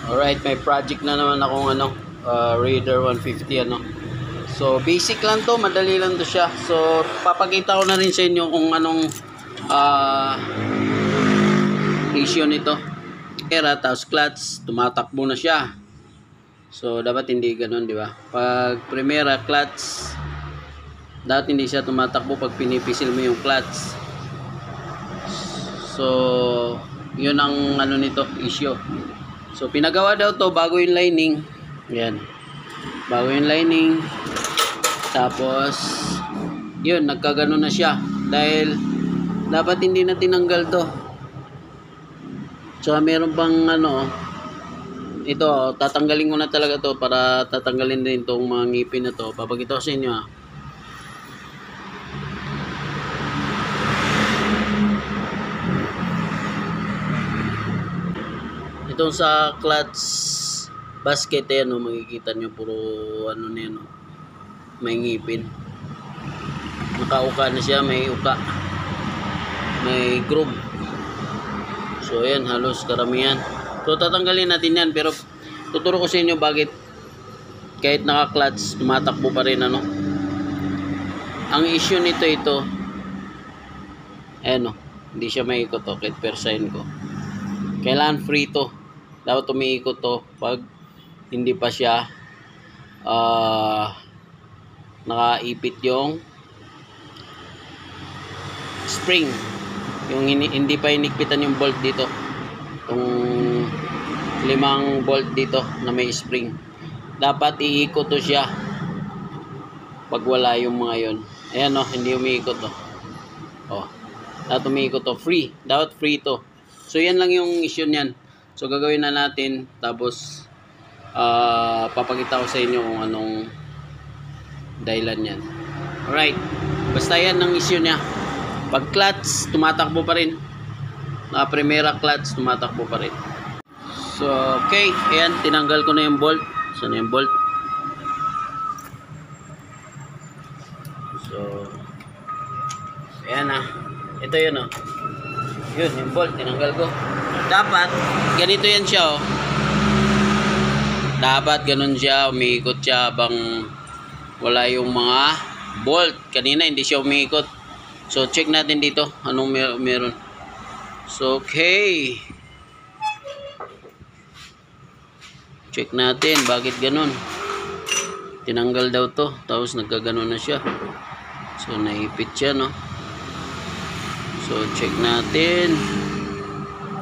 Alright, may project na naman akong Raider 150 So basic lang to, madali lang to siya. So papakita ko na rin sa inyo kung anong issue nito. Era, tapos clutch, tumatakbo na siya. So dapat hindi ganoon, di ba? Pag primera clutch, dapat hindi siya tumatakbo pag pinipisil mo yung clutch. So yun ang nito, issue. So pinagawa daw to bago yung lining. Yan. Bago yung lining. Tapos yun, nagkagano na siya dahil dapat hindi na tinanggal to. So meron pang ito, tatanggalin ko na talaga to para tatanggalin din tong mga ngipin na to. Papakita ko sa inyo . Itong sa clutch basket makikita nyo puro may ngipin. Nakauka na siya, may uka, may groove. So ayan, halos karamihan. So tatanggalin natin yan, pero tuturo ko sa inyo bakit kahit naka-clutch tumatakbo pa rin Ang issue nito hindi siya maikot kahit persign ko. Kailangan free to. Dapat umiikot to pag hindi pa siya nakaipit yung spring, yung hindi pa inikpitan yung bolt dito, yung 5 bolt dito na may spring. Dapat iikot to siya pag wala yung mga yon. Ayan hindi umiikot to. Dapat umiikot to, free. Dapat free to. So yan lang yung issue niyan. So gagawin na natin, tapos papakita ko sa inyo kung anong dahilan yan. Alright, basta yan ang issue niya. Pag clutch, tumatakbo pa rin. Primera clutch, tumatakbo pa rin. So okay, ayan, tinanggal ko na yung bolt. Saan yung bolt? So ayan ito yun yun, yung bolt, tinanggal ko. Dapat ganito yan siya Dapat ganun siya, umiikot siya habang wala yung mga bolt. Kanina hindi siya umiikot. So check natin dito anong meron. So okay, check natin bakit ganun. Tinanggal daw to, tapos nagkaganon na siya. So naipit siya So check natin,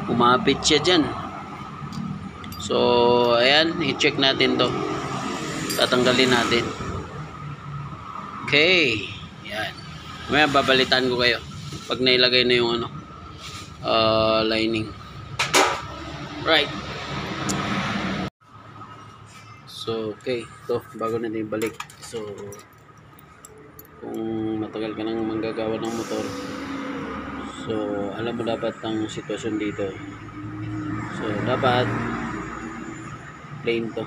umapit siya dyan. So ayan, i-check natin to, tatanggalin natin. Okay, yan. May babalitan ko kayo pag nailagay na yung lining. Right. So okay, ito bago natin ibalik. So kung matagal ka nang manggagawa ng motor, so alam mo dapat ang sitwasyon dito. So dapat plain to.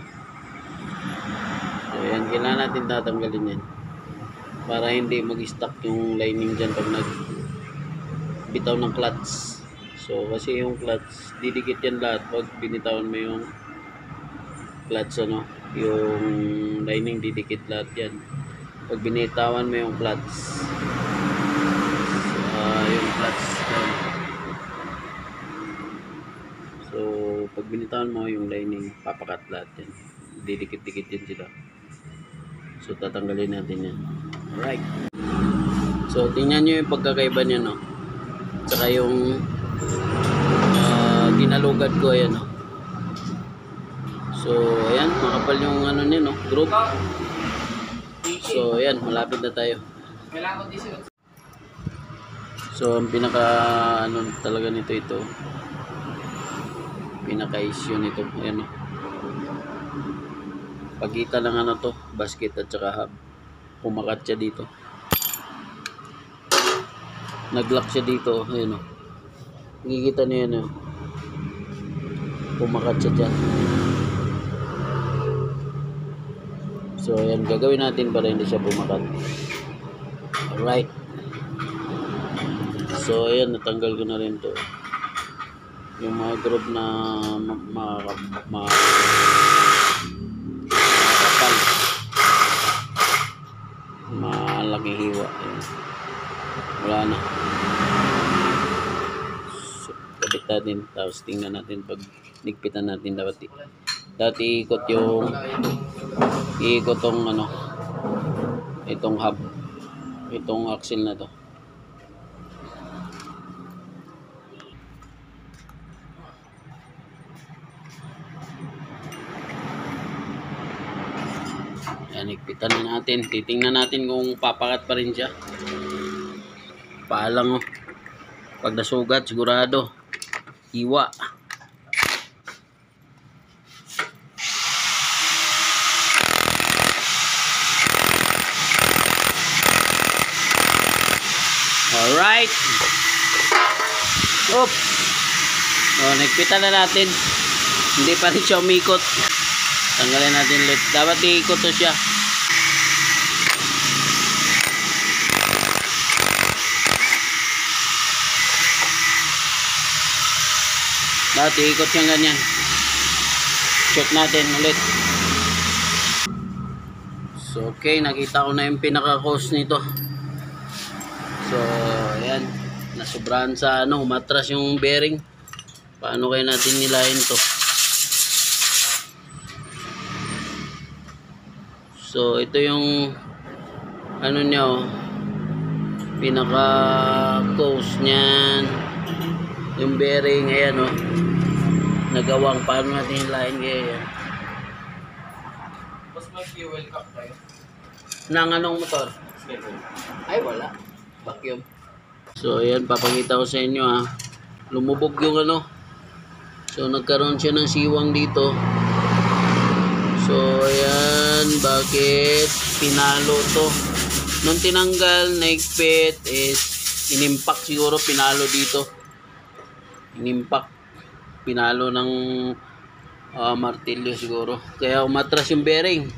So yan, kailangan natin tatanggalin yan para hindi mag-stuck yung lining dyan pag nagbitaw ng clutch. So kasi yung clutch, didikit yan lahat pag binitawan mo yung clutch yung lining, didikit lahat yan pag binitawan mo yung clutch. Yung clutch so pag binitawan mo yung lining, papakat lahat yan, didikit-dikit yan sila. So tatanggalin natin yan. Alright, so tingnan nyo yung pagkakaiba niya tsaka yung ginalugad ko. Ayan so ayan, makapal yung niya group. So ayan, malapit na tayo. So ang pinaka talaga nito, pinaka issue nito, ayan pagitan ng to, basket at saka hub. Pumakat siya dito, naglock siya dito. Ayan nakikita niyo yan pumakat siya dyan. So ayan, gagawin natin para hindi siya pumakat. Alright, so ayan, natanggal ko na rin to. Yung mga groove na makapal. Malaking hiwa. Ayan. Wala na. So, kapit natin. Tapos tingnan natin pag nigpitan natin. Dati iikot tong ano, itong hub, itong axle na to. Yan, ikpitan na natin. Titingnan natin kung papakat pa rin siya. Paalang, oh. Pag nasugat, sigurado hiwa. Alright. Oops. Oh, nagpitan na natin. Hindi pa rin siya umikot. Tanggalin natin ulit. Dapat iikot to siya. Dapat iikot siyang ganyan. Check natin ulit. So, okay. Nakita ko na yung pinaka-cause nito. So, ayan. Nasubrahan sa ano, umatras yung bearing. Paano kaya natin nilahin to? So, ito yung ano niya, oh, pinaka-cause niyan. Yung bearing, ayan, oh. Nagawang, paano natin nilahin kaya yan? Mas may fuel cap tayo. Nang anong motor? Ay, wala. Vacuum. So, ayan, papakita ko sa inyo, ha. Lumubog yung ano. So, nagkaroon siya ng siwang dito. So, ayan, bakit pinalo to? Nung tinanggal, naigpit is inimpak siguro, pinalo dito. Inimpak. Pinalo ng martilyo siguro. Kaya umatras yung bearing.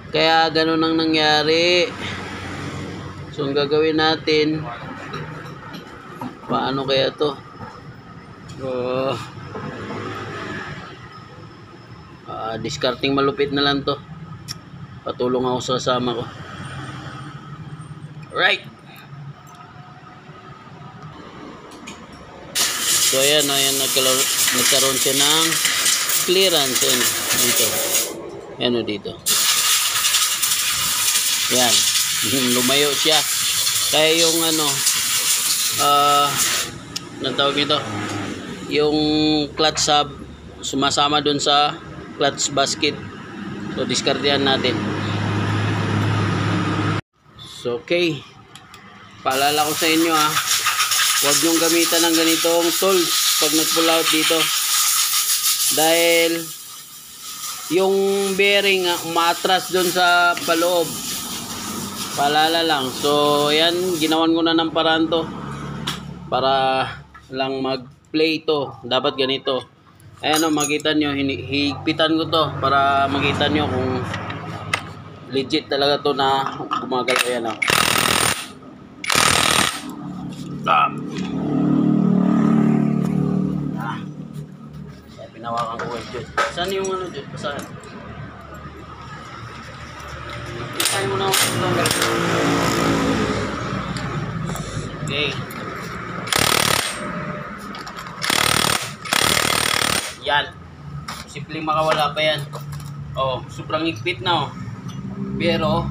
Kaya ganun ang nangyari. So, ang gagawin natin, paano kaya to? Discarding malupit na lang to. Patulong ako sa kasama ko. Right. So ayan, ayan, nagkaroon siya ng clearance. Ayan, dito. Ayan, dito. Ayan. Lumayo siya. Kaya yung ano, natawag nito, yung clutch hub sumasama dun sa clutch basket. So, diskardihan natin. So, okay. Paalala ko sa inyo, ha. Huwag nyong gamitan ng ganitong tools pag nag-pull out dito. Dahil yung bearing umatras dun sa paloob. Paalala lang. So, yan. Ginawan ko na ng paraan to. Para lang mag-play to. Dapat ganito. Ayan o, makita nyo, higpitan ko to para makita nyo kung legit talaga to na gumagalaw. Ayan o. Kaya pinawakan ko dyan. Saan yung ano dyan? Saan? Saan mo na ako. Okay. Yan. Simpleng makawala pa yan. Oh, sobrang higpit na, oh. Pero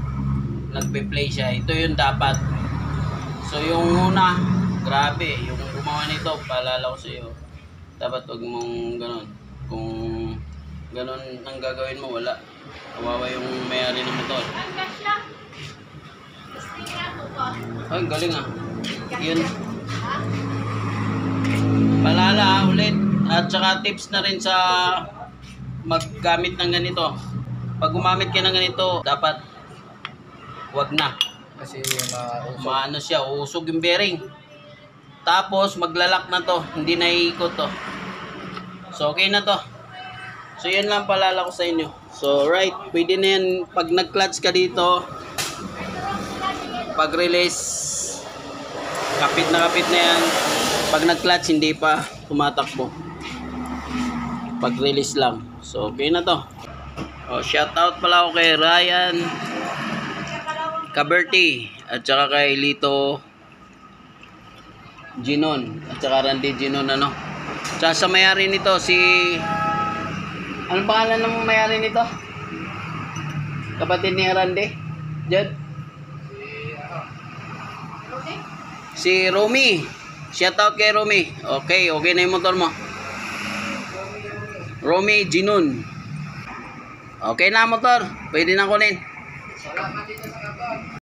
nagpe-play siya. Ito yung dapat. So yung una, grabe, yung gumawa nito, paalala ko sa iyo. Dapat wag mong ganun. Kung ganun ang gagawin mo, wala. Kawawa yung may-ari ng motor. Ay, galing ah. Yun. Paalala ulit. At saka tips na rin sa maggamit ng ganito. Pag gumamit ka ng ganito, dapat wag na. Kasi maano siya, uusog yung bearing. Tapos maglalak na to, hindi na iikot to. So okay na to. So yan lang paalala ko sa inyo. So right, pwede na yan pag nag-clutch ka dito. Pag release, kapit na yan. Pag nag-clutch hindi pa tumatakbo. pag-release lang. So okay na to. Oh, shout out pala ako kay Ryan Caberti at saka kay Lito Ginon at saka Randy Ginon ano. Tsaka sa mayari nito si ano pangalan ng mayari nito? Kapatid ni Randy? Jed? Si Romy. Shout out kay Romy. Okay, okay na yung motor mo. Romy Ginon. Okay na motor. Pwede na kunin. Salamat dito sa katon.